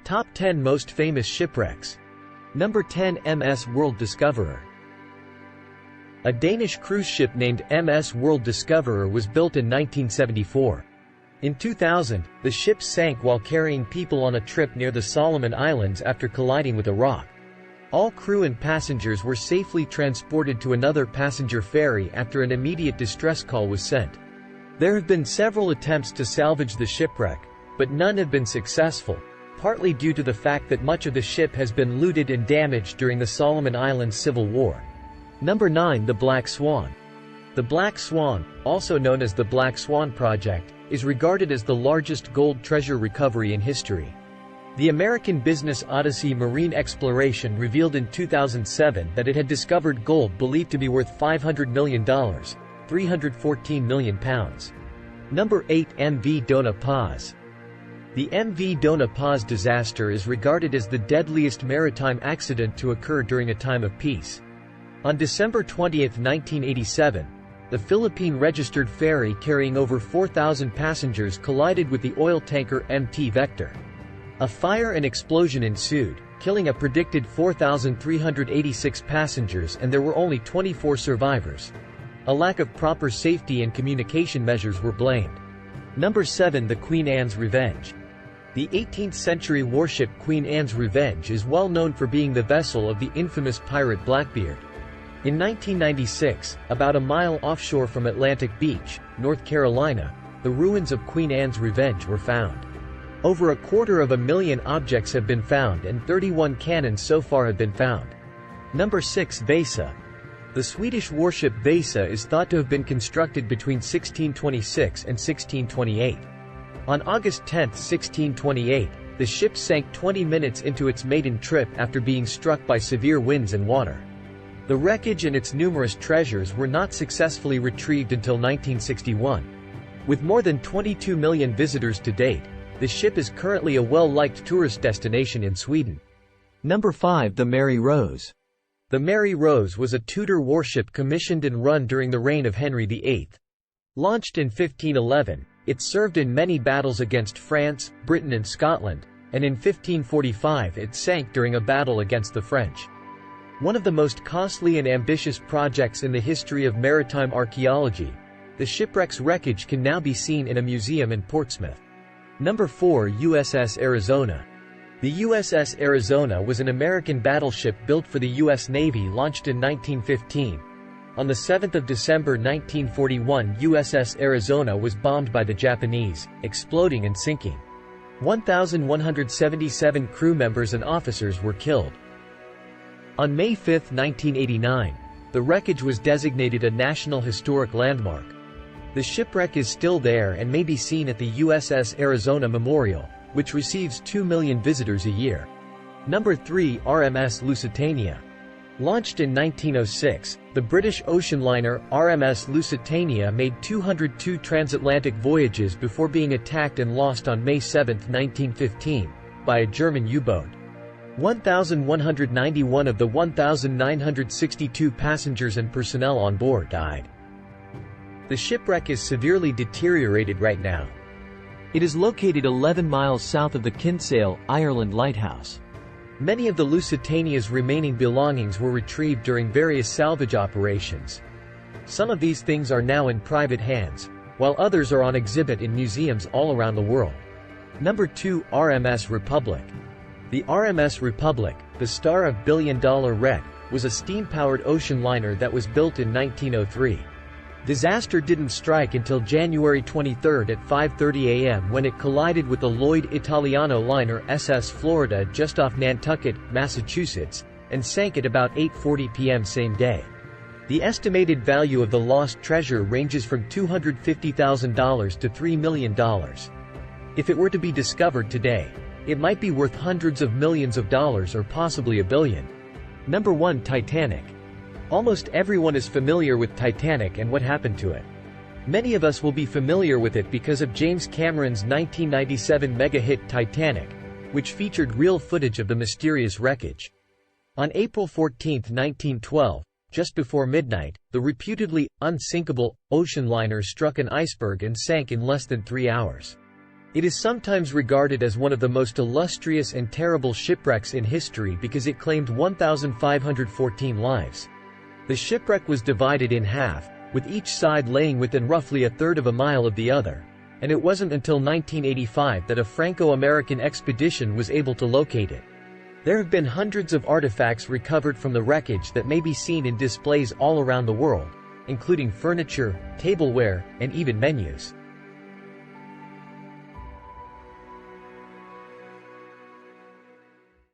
Top 10 Most Famous Shipwrecks. Number 10, MS World Discoverer. A Danish cruise ship named MS World Discoverer was built in 1974. In 2000, the ship sank while carrying people on a trip near the Solomon Islands after colliding with a rock. All crew and passengers were safely transported to another passenger ferry after an immediate distress call was sent. There have been several attempts to salvage the shipwreck, but none have been successful, partly due to the fact that much of the ship has been looted and damaged during the Solomon Islands Civil War. Number 9, the Black Swan. The Black Swan, also known as the Black Swan Project, is regarded as the largest gold treasure recovery in history. The American business Odyssey Marine Exploration revealed in 2007 that it had discovered gold believed to be worth $500 million, £314 million. Number 8, MV Dona Paz. The MV Dona Paz disaster is regarded as the deadliest maritime accident to occur during a time of peace. On December 20, 1987, the Philippine-registered ferry carrying over 4,000 passengers collided with the oil tanker MT Vector. A fire and explosion ensued, killing a predicted 4,386 passengers, and there were only 24 survivors. A lack of proper safety and communication measures were blamed. Number 7, the Queen Anne's Revenge. The 18th-century warship Queen Anne's Revenge is well known for being the vessel of the infamous pirate Blackbeard. In 1996, about a mile offshore from Atlantic Beach, North Carolina, the ruins of Queen Anne's Revenge were found. Over 250,000 objects have been found and 31 cannons so far have been found. Number 6, Vasa. The Swedish warship Vasa is thought to have been constructed between 1626 and 1628. On August 10, 1628, the ship sank 20 minutes into its maiden trip after being struck by severe winds and water. The wreckage and its numerous treasures were not successfully retrieved until 1961. With more than 22 million visitors to date, the ship is currently a well-liked tourist destination in Sweden. Number 5, the Mary Rose. The Mary Rose was a Tudor warship commissioned and run during the reign of Henry VIII. Launched in 1511, it served in many battles against France, Britain and Scotland, and in 1545 it sank during a battle against the French. One of the most costly and ambitious projects in the history of maritime archaeology, the shipwreck's wreckage can now be seen in a museum in Portsmouth. Number 4, USS Arizona. The USS Arizona was an American battleship built for the U.S. Navy launched in 1915. On the 7th of December 1941, USS Arizona was bombed by the Japanese, exploding and sinking. 1,177 crew members and officers were killed. On May 5, 1989, the wreckage was designated a National Historic Landmark. The shipwreck is still there and may be seen at the USS Arizona Memorial, which receives 2 million visitors a year. Number 3, RMS Lusitania. Launched in 1906, the British ocean liner RMS Lusitania made 202 transatlantic voyages before being attacked and lost on May 7, 1915, by a German U-boat. 1,191 of the 1,962 passengers and personnel on board died. The shipwreck is severely deteriorated right now. It is located 11 miles south of the Kinsale, Ireland lighthouse. Many of the Lusitania's remaining belongings were retrieved during various salvage operations. Some of these things are now in private hands, while others are on exhibit in museums all around the world. Number 2, RMS Republic. The RMS Republic, the star of billion-dollar wreck, was a steam-powered ocean liner that was built in 1903. Disaster didn't strike until January 23 at 5:30 a.m. when it collided with the Lloyd Italiano liner SS Florida just off Nantucket, Massachusetts, and sank at about 8:40 p.m. same day. The estimated value of the lost treasure ranges from $250,000 to $3 million. If it were to be discovered today, it might be worth hundreds of millions of dollars or possibly $1 billion. Number 1, Titanic. Almost everyone is familiar with Titanic and what happened to it. Many of us will be familiar with it because of James Cameron's 1997 mega-hit Titanic, which featured real footage of the mysterious wreckage. On April 14, 1912, just before midnight, the reputedly unsinkable ocean liner struck an iceberg and sank in less than 3 hours. It is sometimes regarded as one of the most illustrious and terrible shipwrecks in history because it claimed 1,514 lives. The shipwreck was divided in half, with each side laying within roughly a third of a mile of the other, and it wasn't until 1985 that a Franco-American expedition was able to locate it. There have been hundreds of artifacts recovered from the wreckage that may be seen in displays all around the world, including furniture, tableware, and even menus.